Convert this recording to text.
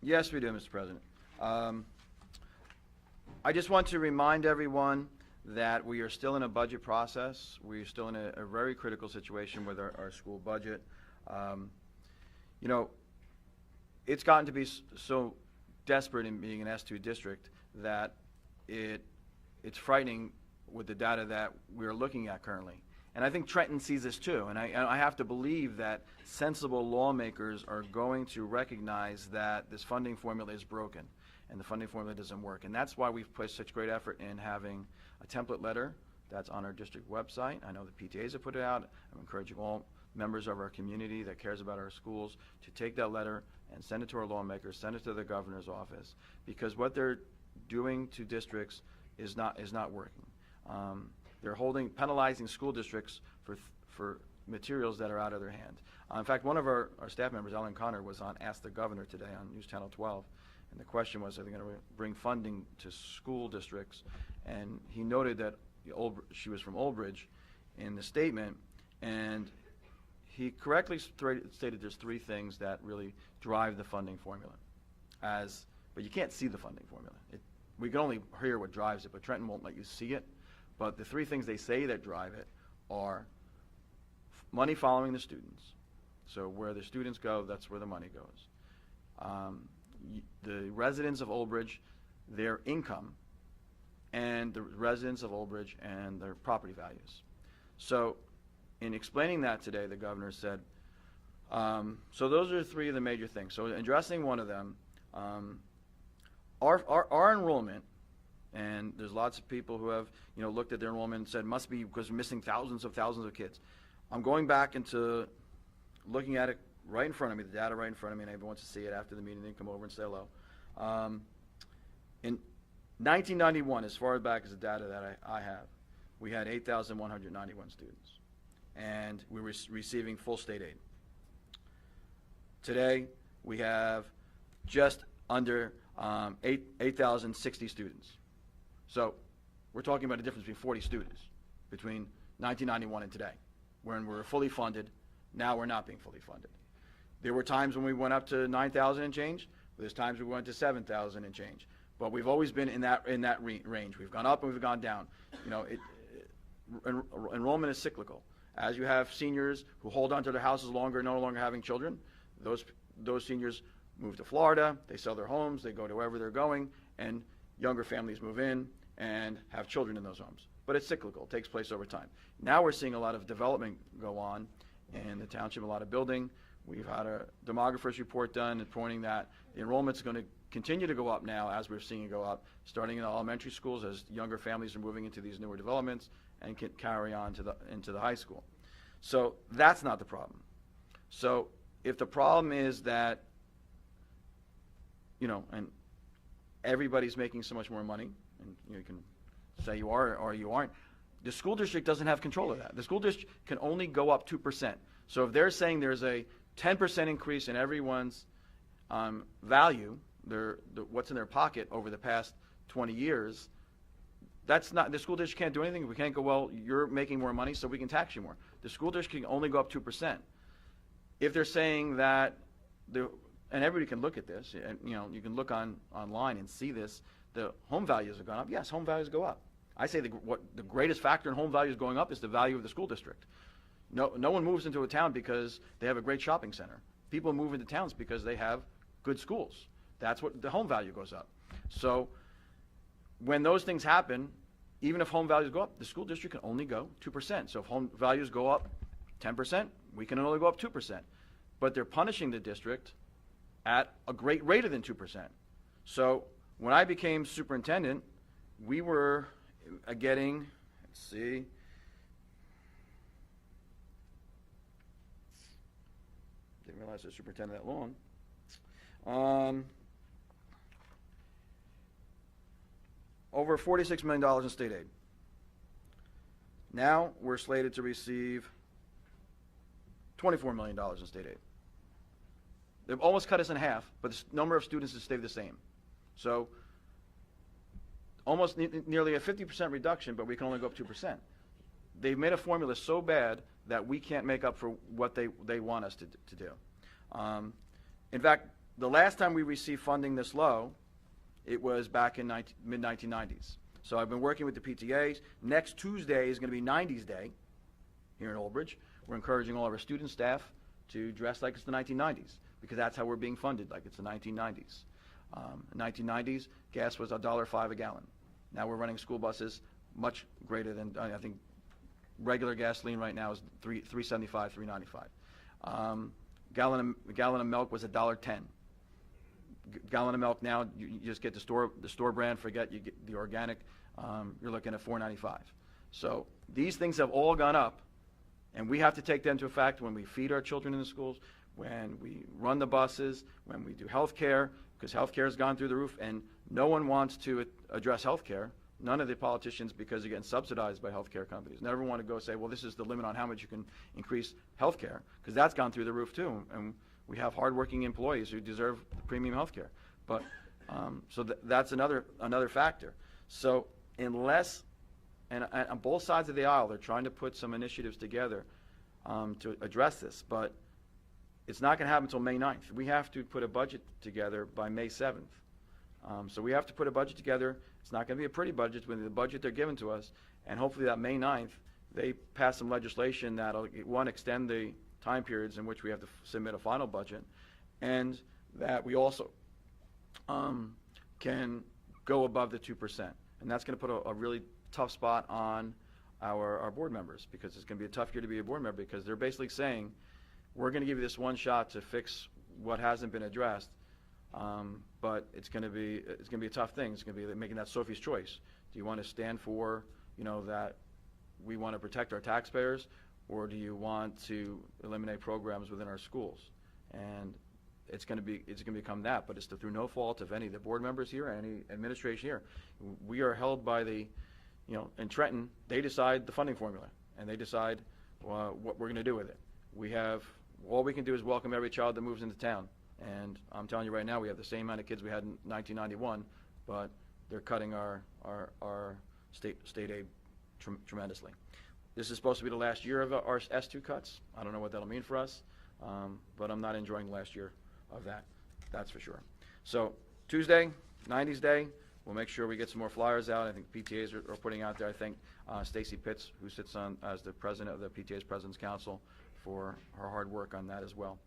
Yes, we do, Mr. President. I just want to remind everyone that we are still in a budget process. We're still in a very critical situation with our school budget. You know, it's gotten to be so desperate in being an S2 district that it's frightening with the data that we're looking at currently. And I think Trenton sees this too, and I have to believe that sensible lawmakers are going to recognize that this funding formula is broken and the funding formula doesn't work. And that's why we've put such great effort in having a template letter that's on our district website. I know the PTAs have put it out. I'm encouraging all members of our community that cares about our schools to take that letter and send it to our lawmakers, send it to the governor's office, because what they're doing to districts is not working. They're penalizing school districts for materials that are out of their hand. In fact, one of our staff members, Ellen Connor, was on Ask the Governor today on News Channel 12, and the question was, are they going to bring funding to school districts? And he noted that she was from Old Bridge in the statement, and he correctly stated there's three things that really drive the funding formula. But you can't see the funding formula. We can only hear what drives it, but Trenton won't let you see it. But the three things they say that drive it are money following the students. So where the students go, that's where the money goes. The residents of Old Bridge, their income, and the residents of Old Bridge and their property values. So in explaining that today, the governor said, so those are three of the major things. So addressing one of them, our enrollment, and there's lots of people who have looked at their enrollment and said must be because we're missing thousands of kids. I'm going back into looking at it right in front of me, the data right in front of me, and everyone wants to see it after the meeting. They come over and say hello. In 1991, as far back as the data that I have, we had 8,191 students, and we were receiving full state aid. Today, we have just under 8,060 students. So we're talking about a difference between 40 students between 1991 and today, when we were fully funded. Now we're not being fully funded. There were times when we went up to 9,000 and change. There's times we went to 7,000 and change. But we've always been in that range. We've gone up and we've gone down. Enrollment is cyclical. As you have seniors who hold on to their houses longer, no longer having children, those seniors move to Florida, they sell their homes, they go to wherever they're going, and younger families move in and have children in those homes. But it's cyclical, it takes place over time. Now we're seeing a lot of development go on in the township, a lot of building. We've had a demographer's report done and pointing that the enrollment's going to continue to go up now, as we're seeing it go up, starting in elementary schools as younger families are moving into these newer developments and can carry on into the high school. So that's not the problem. So if the problem is that, and everybody's making so much more money, and you can say you are or you aren't, the school district doesn't have control of that. The school district can only go up 2%. So if they're saying there's a 10% increase in everyone's value, what's in their pocket over the past 20 years, that's not, the school district can't do anything. We can't go, well, you're making more money, so we can tax you more. The school district can only go up 2%. If they're saying that, and everybody can look at this, and you can look online and see this, the home values have gone up. Yes, home values go up. I say what the greatest factor in home values going up is the value of the school district. No one moves into a town because they have a great shopping center. People move into towns because they have good schools. That's what the home value goes up. So when those things happen, even if home values go up, the school district can only go 2%. So if home values go up 10%, we can only go up 2%. But they're punishing the district at a greater than 2%. So when I became superintendent, we were getting, let's see, didn't realize I was superintendent that long. Over $46 million in state aid. Now we're slated to receive $24 million in state aid. They've almost cut us in half, but the number of students has stayed the same. So almost nearly a 50% reduction, but we can only go up 2%. They've made a formula so bad that we can't make up for what they want us to do. In fact, the last time we received funding this low, it was back in mid-1990s. So I've been working with the PTAs. Next Tuesday is going to be 90s Day here in Old Bridge. We're encouraging all of our student staff to dress like it's the 1990s, because that's how we're being funded, like it's the 1990s. 1990s, gas was $1.05 a gallon. Now we're running school buses much greater than, I think, regular gasoline right now is $3.75, $3.95. Gallon of milk was $1.10. Gallon of milk now, you just get the store brand. Forget you get the organic. You're looking at $4.95. So these things have all gone up, and we have to take that into effect when we feed our children in the schools, when we run the buses, when we do health care, because health care has gone through the roof, and no one wants to address health care. None of the politicians, because they're getting subsidized by health care companies, never want to go say, well, this is the limit on how much you can increase health care, because that's gone through the roof too. And we have hardworking employees who deserve premium health care. But so that's another factor. So unless, and on both sides of the aisle, they're trying to put some initiatives together to address this, but it's not going to happen until May 9th. We have to put a budget together by May 7th. So we have to put a budget together. It's not going to be a pretty budget, but the budget they're giving to us, and hopefully that May 9th, they pass some legislation that'll, one, extend the time periods in which we have to submit a final budget, and that we also can go above the 2%. And that's going to put a really tough spot on our board members, because it's going to be a tough year to be a board member, because they're basically saying, we're going to give you this one shot to fix what hasn't been addressed, but it's going to be a tough thing. It's going to be making that Sophie's choice. Do you want to stand for, that we want to protect our taxpayers, or do you want to eliminate programs within our schools? And it's going to become that, but it's through no fault of any of the board members here, any administration here. We are held by the, in Trenton, they decide the funding formula, and they decide what we're going to do with it. All we can do is welcome every child that moves into town. And I'm telling you right now, we have the same amount of kids we had in 1991, but they're cutting our state aid tremendously. This is supposed to be the last year of our S2 cuts. I don't know what that'll mean for us, but I'm not enjoying the last year of that's for sure. So Tuesday, 90s Day, we'll make sure we get some more flyers out. I think PTAs are putting out there. I think Stacy Pitts, who sits on as the president of the PTA's President's Council, for her hard work on that as well.